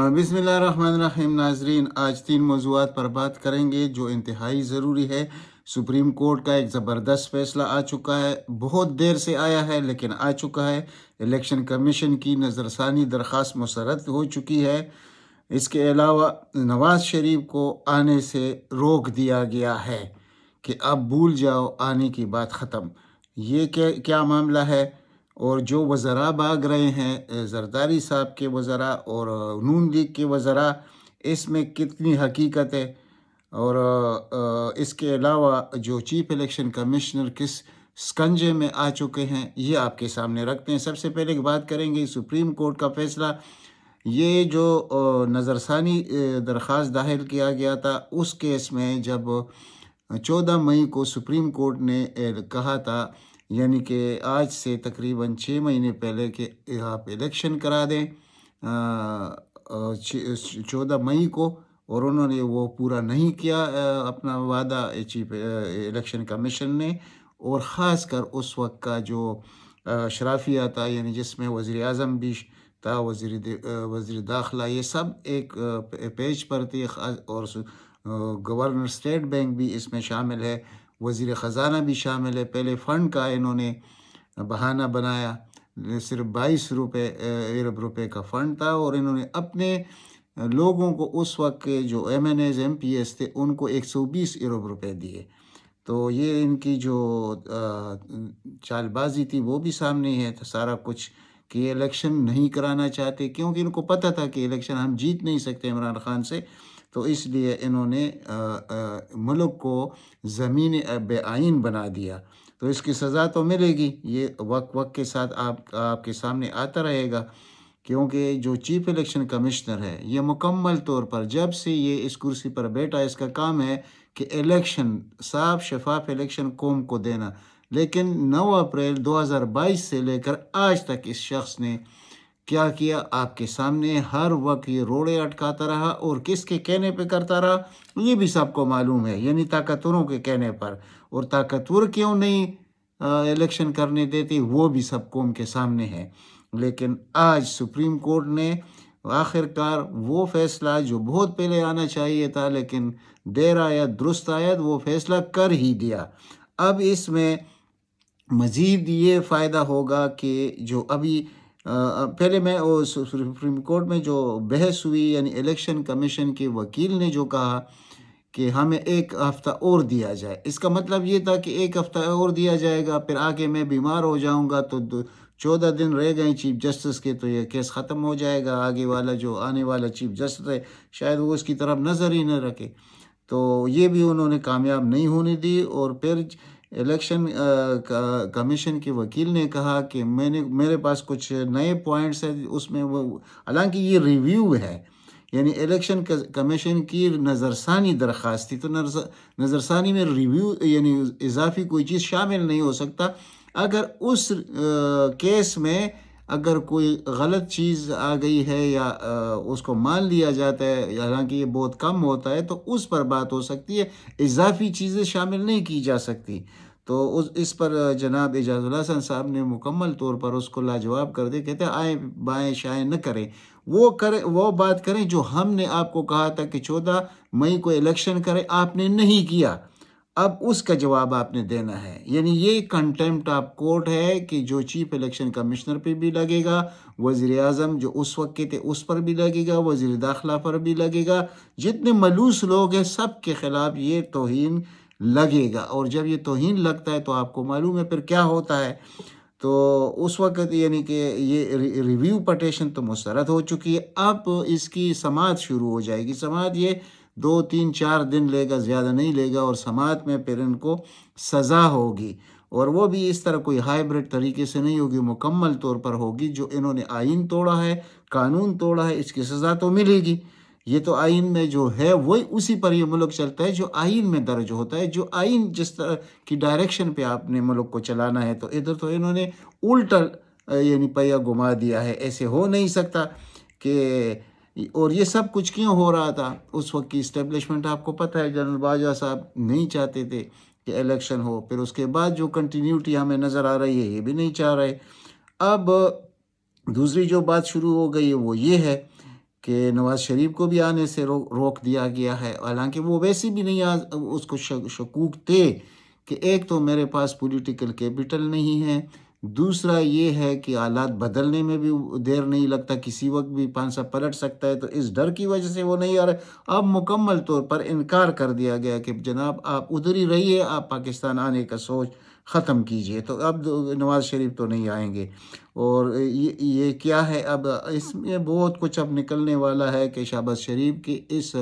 بسم اللہ الرحمن الرحیم۔ ناظرین، آج 3 موضوعات پر بات کریں گے جو انتہائی ضروری ہے۔ سپریم کورٹ کا ایک زبردست فیصلہ آ چکا ہے، بہت دیر سے آیا ہے لیکن آ چکا ہے۔ الیکشن کمیشن کی نظر ثانی درخواست مسترد ہو چکی ہے۔ اس کے علاوہ نواز شریف کو آنے سے روک دیا گیا ہے کہ اب بھول جاؤ، آنے کی بات ختم۔ یہ کیا معاملہ ہے؟ اور جو وزراء بھاگ رہے ہیں، زرداری صاحب کے وزراء اور نون لیگ کے وزراء، اس میں کتنی حقیقت ہے؟ اور اس کے علاوہ جو چیف الیکشن کمشنر کس سکنجے میں آ چکے ہیں، یہ آپ کے سامنے رکھتے ہیں۔ سب سے پہلے بات کریں گے سپریم کورٹ کا فیصلہ۔ یہ جو نظر ثانی درخواست داخل کیا گیا تھا، اس کیس میں جب 14 مئی کو سپریم کورٹ نے کہا تھا، یعنی کہ آج سے تقریباً 6 مہینے پہلے، کہ آپ الیکشن کرا دیں 14 مئی کو، اور انہوں نے وہ پورا نہیں کیا اپنا وعدہ چیف الیکشن کمیشن نے۔ اور خاص کر اس وقت کا جو اشرافیہ تھا، یعنی جس میں وزیر اعظم بھی تھا، وزیر داخلہ، یہ سب ایک پیج پر تھے، اور گورنر اسٹیٹ بینک بھی اس میں شامل ہے، وزیر خزانہ بھی شامل ہے۔ پہلے فنڈ کا انہوں نے بہانہ بنایا، صرف 22 ارب روپے کا فنڈ تھا، اور انہوں نے اپنے لوگوں کو، اس وقت کے جو M N As M P S تھے، ان کو 120 ارب روپے دیے۔ تو یہ ان کی جو چال بازی تھی وہ بھی سامنے ہے سارا کچھ، کہ یہ الیکشن نہیں کرانا چاہتے، کیونکہ ان کو پتہ تھا کہ الیکشن ہم جیت نہیں سکتے عمران خان سے، تو اس لیے انہوں نے ملک کو زمین بے آئین بنا دیا۔ تو اس کی سزا تو ملے گی، یہ وقت کے ساتھ آپ کے سامنے آتا رہے گا، کیونکہ جو چیف الیکشن کمشنر ہے، یہ مکمل طور پر جب سے یہ اس کرسی پر بیٹھا، اس کا کام ہے کہ الیکشن، صاف شفاف الیکشن قوم کو دینا۔ لیکن 9 اپریل 2022 سے لے کر آج تک اس شخص نے کیا کیا؟ آپ کے سامنے ہر وقت یہ روڑے اٹکاتا رہا، اور کس کے کہنے پہ کرتا رہا یہ بھی سب کو معلوم ہے، یعنی طاقتوروں کے کہنے پر۔ اور طاقتور کیوں نہیں الیکشن کرنے دیتے، وہ بھی سب قوم کے سامنے ہے۔ لیکن آج سپریم کورٹ نے آخر کار وہ فیصلہ جو بہت پہلے آنا چاہیے تھا، لیکن دیر آیا درست آیا، وہ فیصلہ کر ہی دیا۔ اب اس میں مزید یہ فائدہ ہوگا کہ جو ابھی پہلے میں سپریم کورٹ میں جو بحث ہوئی، یعنی الیکشن کمیشن کے وکیل نے جو کہا کہ ہمیں 1 ہفتہ اور دیا جائے، اس کا مطلب یہ تھا کہ 1 ہفتہ اور دیا جائے گا، پھر آگے میں بیمار ہو جاؤں گا تو 14 دن رہ گئے چیف جسٹس کے، تو یہ کیس ختم ہو جائے گا، آگے والا جو آنے والا چیف جسٹس ہے شاید وہ اس کی طرف نظر ہی نہ رکھے۔ تو یہ بھی انہوں نے کامیاب نہیں ہونے دی، اور پھر الیکشن کمیشن کے وکیل نے کہا کہ میرے پاس کچھ نئے پوائنٹس ہیں اس میں، وہ حالانکہ یہ ریویو ہے، یعنی الیکشن کمیشن کی نظر ثانی درخواست تھی، تو نظر ثانی میں ریویو یعنی اضافی کوئی چیز شامل نہیں ہو سکتا۔ اگر اس کیس میں اگر کوئی غلط چیز آ گئی ہے یا اس کو مان لیا جاتا ہے، حالانکہ یہ بہت کم ہوتا ہے، تو اس پر بات ہو سکتی ہے، اضافی چیزیں شامل نہیں کی جا سکتی۔ تو اس پر جناب اعجاز الحسن صاحب نے مکمل طور پر اس کو لاجواب کر دے، کہتے ہیں آئیں بائیں شائیں نہ کریں، وہ بات کریں جو ہم نے آپ کو کہا تھا کہ 14 مئی کو الیکشن کریں، آپ نے نہیں کیا، اب اس کا جواب آپ نے دینا ہے۔ یعنی یہ کنٹمپٹ آف کورٹ ہے کہ جو چیف الیکشن کمشنر پہ بھی لگے گا، وزیر اعظم جو اس وقت کے تھے اس پر بھی لگے گا، وزیر داخلہ پر بھی لگے گا، جتنے ملوث لوگ ہیں سب کے خلاف یہ توہین لگے گا۔ اور جب یہ توہین لگتا ہے تو آپ کو معلوم ہے پھر کیا ہوتا ہے۔ تو اس وقت یعنی کہ یہ ریویو پٹیشن تو مسترد ہو چکی ہے، اب اس کی سماعت شروع ہو جائے گی۔ سماعت یہ 2 3 4 دن لے گا، زیادہ نہیں لے گا، اور سماعت میں پھر ان کو سزا ہوگی، اور وہ بھی اس طرح کوئی ہائیبرڈ طریقے سے نہیں ہوگی، مکمل طور پر ہوگی۔ جو انہوں نے آئین توڑا ہے، قانون توڑا ہے، اس کی سزا تو ملے گی۔ یہ تو آئین میں جو ہے وہی اسی پر یہ ملک چلتا ہے جو آئین میں درج ہوتا ہے، جو آئین جس طرح کی ڈائریکشن پہ آپ نے ملک کو چلانا ہے، تو ادھر تو انہوں نے الٹا یعنی پہیا گھما دیا ہے۔ ایسے ہو نہیں سکتا کہ، اور یہ سب کچھ کیوں ہو رہا تھا؟ اس وقت کی اسٹیبلشمنٹ آپ کو پتہ ہے، جنرل باجوہ صاحب نہیں چاہتے تھے کہ الیکشن ہو، پھر اس کے بعد جو کنٹینیوٹی ہمیں نظر آ رہی ہے یہ بھی نہیں چاہ رہے۔ اب دوسری جو بات شروع ہو گئی ہے وہ یہ ہے کہ نواز شریف کو بھی آنے سے روک دیا گیا ہے، حالانکہ وہ ویسے بھی نہیں اس کو شکوک تھے کہ ایک تو میرے پاس پولیٹیکل کیپٹل نہیں ہے، دوسرا یہ ہے کہ حالات بدلنے میں بھی دیر نہیں لگتا، کسی وقت بھی پانسا پلٹ سکتا ہے، تو اس ڈر کی وجہ سے وہ نہیں آ رہے۔ اب مکمل طور پر انکار کر دیا گیا کہ جناب آپ ادھر ہی رہیے، آپ پاکستان آنے کا سوچ ختم کیجئے، تو اب نواز شریف تو نہیں آئیں گے۔ اور یہ کیا ہے، اب اس میں بہت کچھ اب نکلنے والا ہے کہ شہباز شریف کے اس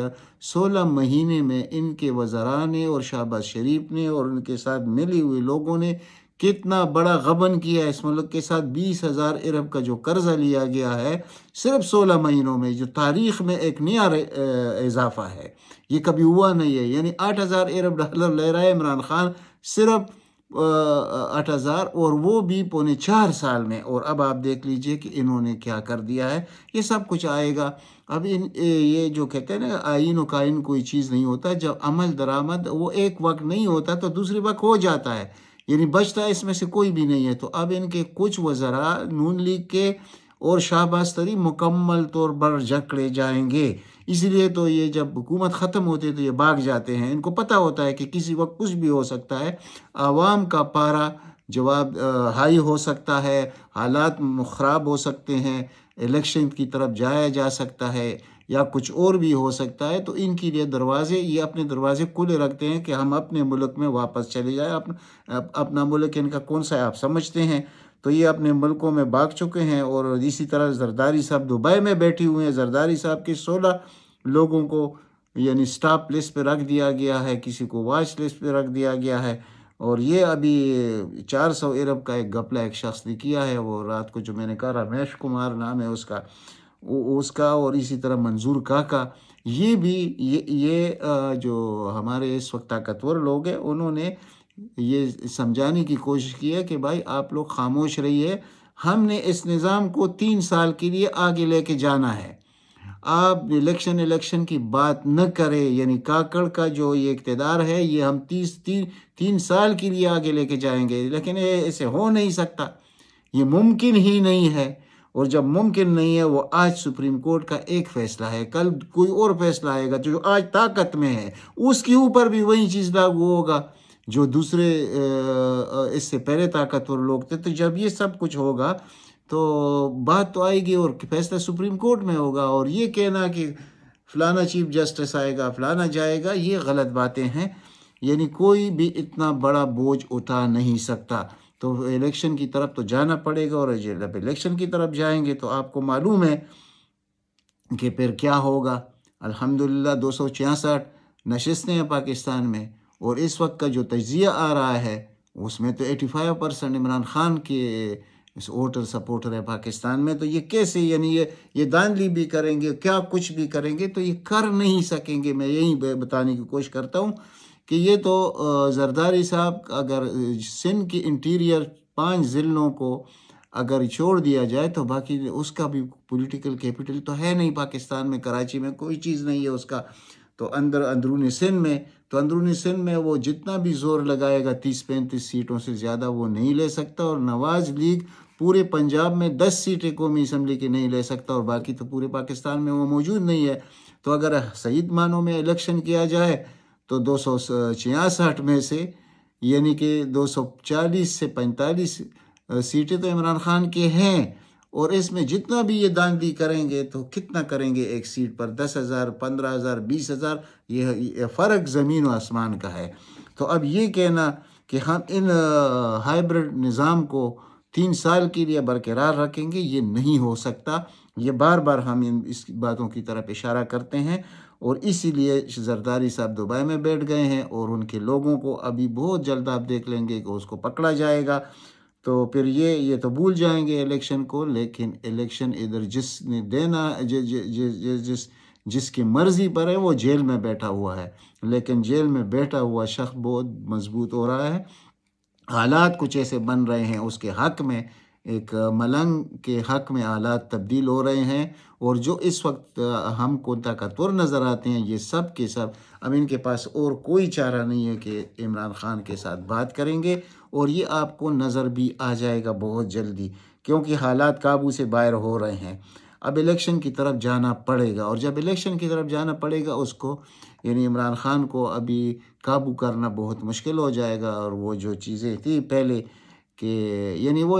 16 مہینے میں ان کے وزراء نے اور شہباز شریف نے اور ان کے ساتھ ملی ہوئے لوگوں نے کتنا بڑا غبن کیا ہے اس ملک کے ساتھ۔ 20,000 ارب کا جو قرضہ لیا گیا ہے صرف 16 مہینوں میں، جو تاریخ میں ایک نیا اضافہ ہے، یہ کبھی ہوا نہیں ہے۔ یعنی 8,000 ارب ڈالر لے رہا ہے عمران خان، صرف 8,000، اور وہ بھی پونے 4 سال میں۔ اور اب آپ دیکھ لیجئے کہ انہوں نے کیا کر دیا ہے، یہ سب کچھ آئے گا۔ اب یہ جو کہتے ہیں نا آئین و قائن کوئی چیز نہیں ہوتا، جب عمل درآمد وہ ایک وقت نہیں ہوتا تو دوسری وقت ہو جاتا ہے، یعنی بچتا اس میں سے کوئی بھی نہیں ہے۔ تو اب ان کے کچھ وزراء نون لیگ کے اور شہباز تری مکمل طور پر جکڑے جائیں گے، اسی لیے تو یہ جب حکومت ختم ہوتی ہے تو یہ بھاگ جاتے ہیں، ان کو پتہ ہوتا ہے کہ کسی وقت کچھ بھی ہو سکتا ہے، عوام کا پارا جواب ہائی ہو سکتا ہے، حالات خراب ہو سکتے ہیں، الیکشن کی طرف جایا جا سکتا ہے یا کچھ اور بھی ہو سکتا ہے، تو ان کے لیے یہ اپنے دروازے کھلے رکھتے ہیں کہ ہم اپنے ملک میں واپس چلے جائیں۔ اپنا ملک ان کا کون سا ہے آپ سمجھتے ہیں؟ تو یہ اپنے ملکوں میں بھاگ چکے ہیں۔ اور اسی طرح زرداری صاحب دبئی میں بیٹھے ہوئے ہیں، زرداری صاحب کے 16 لوگوں کو یعنی سٹاپ لسٹ پہ رکھ دیا گیا ہے، کسی کو واچ لسٹ پہ رکھ دیا گیا ہے۔ اور یہ ابھی 400 ارب کا ایک گپلہ ایک شخص نے کیا ہے، وہ رات کو جو میں نے کہا رمیش کمار نام ہے اس کا اور اسی طرح منظور کاکا، یہ بھی یہ جو ہمارے اس وقت طاقتور لوگ ہیں، انہوں نے یہ سمجھانے کی کوشش کی ہے کہ بھائی آپ لوگ خاموش رہیے، ہم نے اس نظام کو 3 سال کے لیے آگے لے کے جانا ہے، آپ الیکشن کی بات نہ کریں۔ یعنی کاکڑ کا جو یہ اقتدار ہے یہ ہم 3 سال کے لیے آگے لے کے جائیں گے، لیکن ایسے ہو نہیں سکتا، یہ ممکن ہی نہیں ہے۔ اور جب ممکن نہیں ہے، وہ آج سپریم کورٹ کا ایک فیصلہ ہے، کل کوئی اور فیصلہ آئے گا جو آج طاقت میں ہے، اس کے اوپر بھی وہی چیز لاگو ہوگا جو دوسرے اس سے پہلے طاقتور لوگ تھے۔ تو جب یہ سب کچھ ہوگا تو بات تو آئے گی اور فیصلہ سپریم کورٹ میں ہوگا، اور یہ کہنا کہ فلانا چیف جسٹس آئے گا، فلانا جائے گا، یہ غلط باتیں ہیں۔ یعنی کوئی بھی اتنا بڑا بوجھ اٹھا نہیں سکتا، تو الیکشن کی طرف تو جانا پڑے گا، اور جب الیکشن کی طرف جائیں گے تو آپ کو معلوم ہے کہ پھر کیا ہوگا۔ الحمدللہ 266 نشستیں ہیں پاکستان میں، اور اس وقت کا جو تجزیہ آ رہا ہے اس میں تو 85% عمران خان کے ووٹر سپورٹر ہے پاکستان میں۔ تو یہ کیسے، یعنی یہ دھاندلی بھی کریں گے، کیا کچھ بھی کریں گے تو یہ کر نہیں سکیں گے۔ میں یہی بتانے کی کوشش کرتا ہوں کہ یہ تو زرداری صاحب اگر سندھ کی انٹیریئر 5 ضلعوں کو اگر چھوڑ دیا جائے تو باقی اس کا بھی پولیٹیکل کیپٹل تو ہے نہیں پاکستان میں، کراچی میں کوئی چیز نہیں ہے اس کا، تو اندرونی سندھ میں وہ جتنا بھی زور لگائے گا 30-35 سیٹوں سے زیادہ وہ نہیں لے سکتا، اور نواز لیگ پورے پنجاب میں 10 سیٹیں قومی اسمبلی کی نہیں لے سکتا، اور باقی تو پورے پاکستان میں وہ موجود نہیں ہے۔ تو اگر صحیح معنوں میں الیکشن کیا جائے تو 266 میں سے یعنی کہ 240 سے 45 سیٹیں تو عمران خان کے ہیں، اور اس میں جتنا بھی یہ دھاندلی کریں گے تو کتنا کریں گے ایک سیٹ پر، 10,000 15,000 20,000، یہ فرق زمین و آسمان کا ہے۔ تو اب یہ کہنا کہ ہم ان ہائیبرڈ نظام کو 3 سال کے لیے برقرار رکھیں گے، یہ نہیں ہو سکتا۔ یہ بار بار ہم اس باتوں کی طرف اشارہ کرتے ہیں، اور اسی لیے زرداری صاحب دبئی میں بیٹھ گئے ہیں، اور ان کے لوگوں کو ابھی بہت جلد آپ دیکھ لیں گے کہ اس کو پکڑا جائے گا، تو پھر یہ تو بھول جائیں گے الیکشن کو۔ لیکن الیکشن ادھر جس نے دینا جس کی مرضی پر ہے وہ جیل میں بیٹھا ہوا ہے، لیکن جیل میں بیٹھا ہوا شخص بہت مضبوط ہو رہا ہے، حالات کچھ ایسے بن رہے ہیں اس کے حق میں، ایک ملنگ کے حق میں حالات تبدیل ہو رہے ہیں، اور جو اس وقت ہم کو طاقتور نظر آتے ہیں یہ سب کے سب اب ان کے پاس اور کوئی چارہ نہیں ہے کہ عمران خان کے ساتھ بات کریں گے، اور یہ آپ کو نظر بھی آ جائے گا بہت جلدی، کیونکہ حالات قابو سے باہر ہو رہے ہیں۔ اب الیکشن کی طرف جانا پڑے گا، اور جب الیکشن کی طرف جانا پڑے گا اس کو یعنی عمران خان کو ابھی قابو کرنا بہت مشکل ہو جائے گا۔ اور وہ جو چیزیں تھیں پہلے کہ یعنی وہ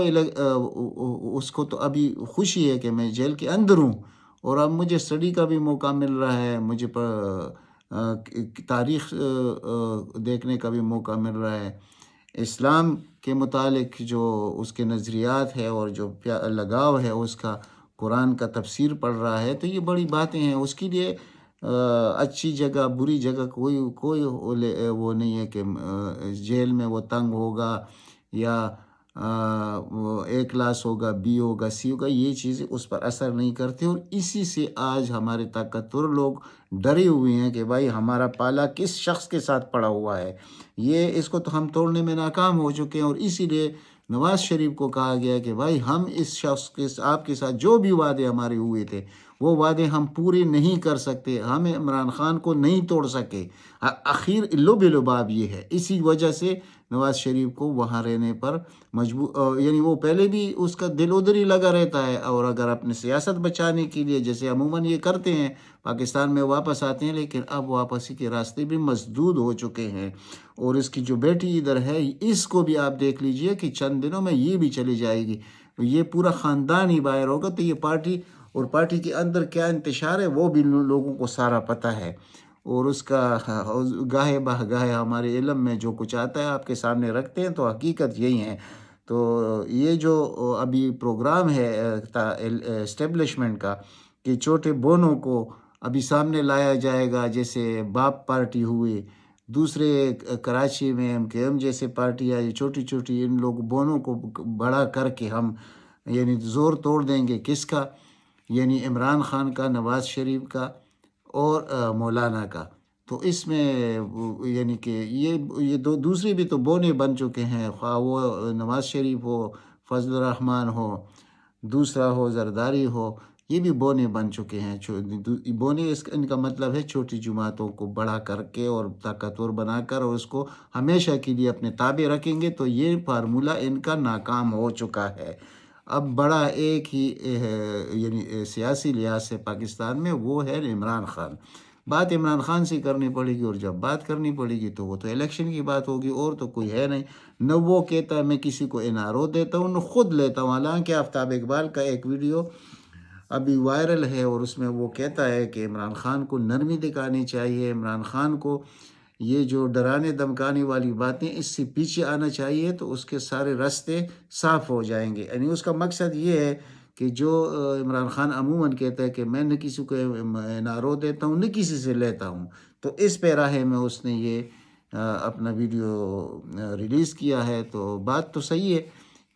اس کو تو ابھی خوشی ہے کہ میں جیل کے اندر ہوں، اور اب مجھے اسٹڈی کا بھی موقع مل رہا ہے، مجھے تاریخ دیکھنے کا بھی موقع مل رہا ہے، اسلام کے متعلق جو اس کے نظریات ہے اور جو لگاؤ ہے اس کا، قرآن کا تفسیر پڑھ رہا ہے، تو یہ بڑی باتیں ہیں اس کے لیے۔ اچھی جگہ بری جگہ کوئی وہ نہیں ہے کہ جیل میں وہ تنگ ہوگا یا وہ اے کلاس ہوگا، بی ہوگا، سی ہوگا، یہ چیزیں اس پر اثر نہیں کرتی، اور اسی سے آج ہمارے طاقتور لوگ ڈرے ہوئے ہیں کہ بھائی ہمارا پالا کس شخص کے ساتھ پڑا ہوا ہے، اس کو تو ہم توڑنے میں ناکام ہو چکے ہیں۔ اور اسی لیے نواز شریف کو کہا گیا کہ بھائی ہم اس شخص کے آپ کے ساتھ جو بھی وعدے ہمارے ہوئے تھے وہ وعدے ہم پورے نہیں کر سکتے، ہم عمران خان کو نہیں توڑ سکے۔ آخر لو بلباب یہ ہے، اسی وجہ سے نواز شریف کو وہاں رہنے پر مجبور، یعنی وہ پہلے بھی اس کا دل ادھر ہی لگا رہتا ہے، اور اگر اپنی سیاست بچانے کے لیے جیسے عموماً یہ کرتے ہیں پاکستان میں واپس آتے ہیں، لیکن اب واپسی کے راستے بھی مسدود ہو چکے ہیں۔ اور اس کی جو بیٹی ادھر ہے اس کو بھی آپ دیکھ لیجئے کہ چند دنوں میں یہ بھی چلی جائے گی، یہ پورا خاندان ہی باہر ہوگا، تو یہ پارٹی اور پارٹی کے اندر کیا انتشار ہے وہ بھی لوگوں کو سارا پتہ ہے، اور اس کا گاہے بہ گاہے ہمارے علم میں جو کچھ آتا ہے آپ کے سامنے رکھتے ہیں، تو حقیقت یہی ہے۔ تو یہ جو ابھی پروگرام ہے اسٹیبلشمنٹ کا کہ چھوٹے بونوں کو ابھی سامنے لایا جائے گا، جیسے باپ پارٹی ہوئی، دوسرے کراچی میں ایم کے ایم جیسے پارٹی آئی، چھوٹی چھوٹی ان لوگ بونوں کو بڑا کر کے ہم یعنی زور توڑ دیں گے کس کا، یعنی عمران خان کا، نواز شریف کا اور مولانا کا۔ تو اس میں یعنی کہ یہ دوسری بھی تو بونے بن چکے ہیں، خواہ وہ نواز شریف ہو، فضل الرحمان ہو، دوسرا ہو زرداری ہو، یہ بھی بونے بن چکے ہیں۔ بونے ان کا مطلب ہے چھوٹی جماعتوں کو بڑا کر کے اور طاقتور بنا کر، اور اس کو ہمیشہ کے لیے اپنے تابع رکھیں گے، تو یہ فارمولہ ان کا ناکام ہو چکا ہے۔ اب بڑا ایک ہی یعنی سیاسی لحاظ سے پاکستان میں وہ ہے عمران خان۔ بات عمران خان سے کرنی پڑے گی، اور جب بات کرنی پڑے گی تو وہ تو الیکشن کی بات ہوگی، اور تو کوئی ہے نہیں۔ نہ وہ کہتا ہے میں کسی کو NRO دیتا ہوں، نہ خود لیتا ہوں، حالانکہ آفتاب اقبال کا ایک ویڈیو ابھی وائرل ہے، اور اس میں وہ کہتا ہے کہ عمران خان کو نرمی دکھانی چاہیے، عمران خان کو یہ جو ڈرانے دمکانے والی باتیں اس سے پیچھے آنا چاہیے، تو اس کے سارے راستے صاف ہو جائیں گے۔ یعنی اس کا مقصد یہ ہے کہ جو عمران خان عموماً کہتا ہے کہ میں نہ کسی کو NRO دیتا ہوں، نہ کسی سے لیتا ہوں، تو اس پیراہے میں اس نے یہ اپنا ویڈیو ریلیز کیا ہے۔ تو بات تو صحیح ہے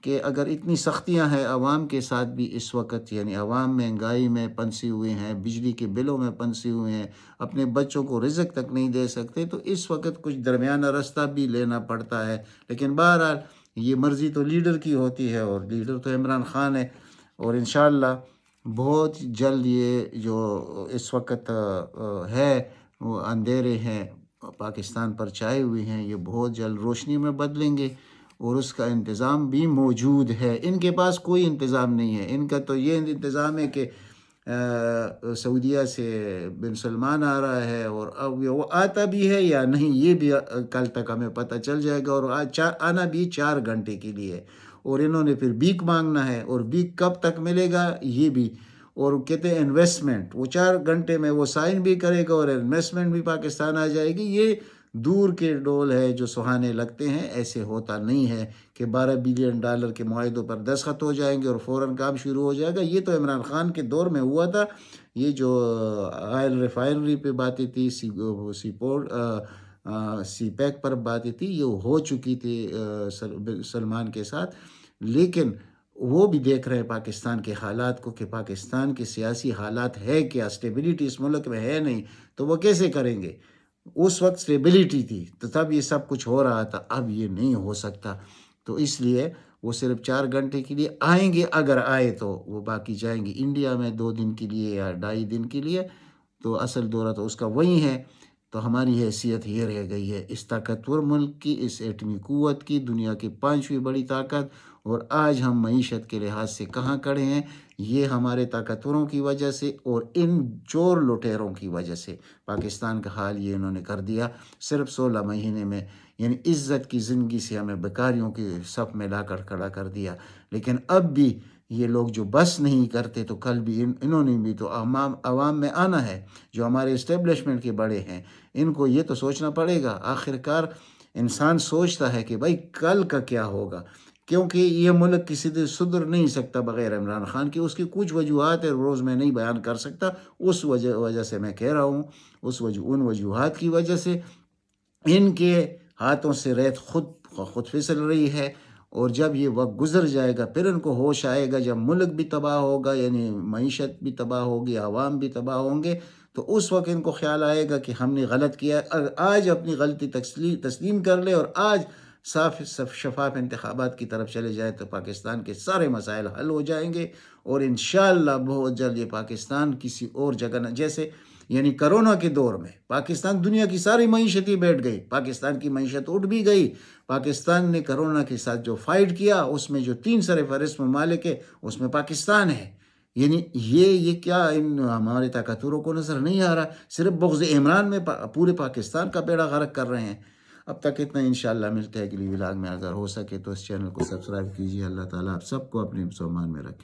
کہ اگر اتنی سختیاں ہیں عوام کے ساتھ بھی اس وقت، یعنی عوام مہنگائی میں پنسے ہوئے ہیں، بجلی کے بلوں میں پنسے ہوئے ہیں، اپنے بچوں کو رزق تک نہیں دے سکتے، تو اس وقت کچھ درمیانہ راستہ بھی لینا پڑتا ہے۔ لیکن بہرحال یہ مرضی تو لیڈر کی ہوتی ہے، اور لیڈر تو عمران خان ہے، اور انشاءاللہ بہت جلد یہ جو اس وقت ہے وہ اندھیرے ہیں پاکستان پر چھائے ہوئے ہیں، یہ بہت جلد روشنی میں بدلیں گے، اور اس کا انتظام بھی موجود ہے۔ ان کے پاس کوئی انتظام نہیں ہے، ان کا تو یہ انتظام ہے کہ سعودیہ سے بن سلمان آ رہا ہے، اور اب وہ آتا بھی ہے یا نہیں یہ بھی کل تک ہمیں پتہ چل جائے گا، اور آنا بھی 4 گھنٹے کے لیے، اور انہوں نے پھر بھیک مانگنا ہے، اور بھیک کب تک ملے گا یہ بھی، اور کہتے ہیں انویسٹمنٹ، وہ 4 گھنٹے میں وہ سائن بھی کرے گا اور انویسٹمنٹ بھی پاکستان آ جائے گی۔ یہ دور کے ڈول ہے جو سہانے لگتے ہیں، ایسے ہوتا نہیں ہے کہ $12 بلین کے معاہدوں پر دستخط ہو جائیں گے اور فوراً کام شروع ہو جائے گا۔ یہ تو عمران خان کے دور میں ہوا تھا، یہ جو آئل ریفائنری پہ باتیں تھی، سی پیک پر باتیں تھی، یہ ہو چکی تھی سلمان کے ساتھ، لیکن وہ بھی دیکھ رہے ہیں پاکستان کے حالات کو کہ پاکستان کے سیاسی حالات ہے کیا، اسٹیبلٹی اس ملک میں ہے نہیں، تو وہ کیسے کریں گے۔ اس وقت اسٹیبلٹی تھی تو تب یہ سب کچھ ہو رہا تھا، اب یہ نہیں ہو سکتا، تو اس لیے وہ صرف 4 گھنٹے کے لیے آئیں گے، اگر آئے تو وہ باقی جائیں گے انڈیا میں 2 دن کے لیے یا 2.5 دن کے لیے، تو اصل دورہ تو اس کا وہی ہے۔ تو ہماری حیثیت یہ رہ گئی ہے اس طاقتور ملک کی، اس ایٹمی قوت کی، دنیا کی 5ویں بڑی طاقت، اور آج ہم معیشت کے لحاظ سے کہاں کھڑے ہیں؟ یہ ہمارے طاقتوروں کی وجہ سے اور ان چور لٹیروں کی وجہ سے پاکستان کا حال یہ انہوں نے کر دیا۔ صرف 16 مہینے میں یعنی عزت کی زندگی سے ہمیں بیکاریوں کی صف میں لا کر کھڑا کر دیا۔ لیکن اب بھی یہ لوگ جو بس نہیں کرتے تو کل بھی انہوں نے بھی تو عوام میں آنا ہے، جو ہمارے اسٹیبلشمنٹ کے بڑے ہیں۔ ان کو یہ تو سوچنا پڑے گا۔ آخر کار انسان سوچتا ہے کہ بھائی کل کا کیا ہوگا، کیونکہ یہ ملک کسی دن سدھر نہیں سکتا بغیر عمران خان کی۔ اس کی کچھ وجوہات ہے، روز میں نہیں بیان کر سکتا، اس وجہ سے میں کہہ رہا ہوں، ان وجوہات کی وجہ سے ان کے ہاتھوں سے ریت خود پھسل رہی ہے۔ اور جب یہ وقت گزر جائے گا پھر ان کو ہوش آئے گا، جب ملک بھی تباہ ہوگا، یعنی معیشت بھی تباہ ہوگی، عوام بھی تباہ ہوں گے، تو اس وقت ان کو خیال آئے گا کہ ہم نے غلط کیا۔ آج اپنی غلطی تسلیم کر لے اور آج صاف شفاف انتخابات کی طرف چلے جائے تو پاکستان کے سارے مسائل حل ہو جائیں گے۔ اور انشاءاللہ بہت جلد یہ پاکستان کسی اور جگہ نہ، جیسے یعنی کرونا کے دور میں پاکستان دنیا کی ساری معیشتیں بیٹھ گئی، پاکستان کی معیشت اٹھ بھی گئی۔ پاکستان نے کرونا کے ساتھ جو فائٹ کیا، اس میں جو 3 سرفہرست ممالک ہے اس میں پاکستان ہے۔ یعنی یہ کیا ان ہمارے طاقتوروں کو نظر نہیں آ رہا؟ صرف بغض عمران میں پورے پاکستان کا بیڑا غرق کر رہے ہیں۔ اب تک اتنا، انشاءاللہ ملتے ہیں اگلی ولاگ میں۔ اگر ہو سکے تو اس چینل کو سبسکرائب کیجیے۔ اللہ تعالیٰ آپ سب کو اپنے سامان میں رکھے۔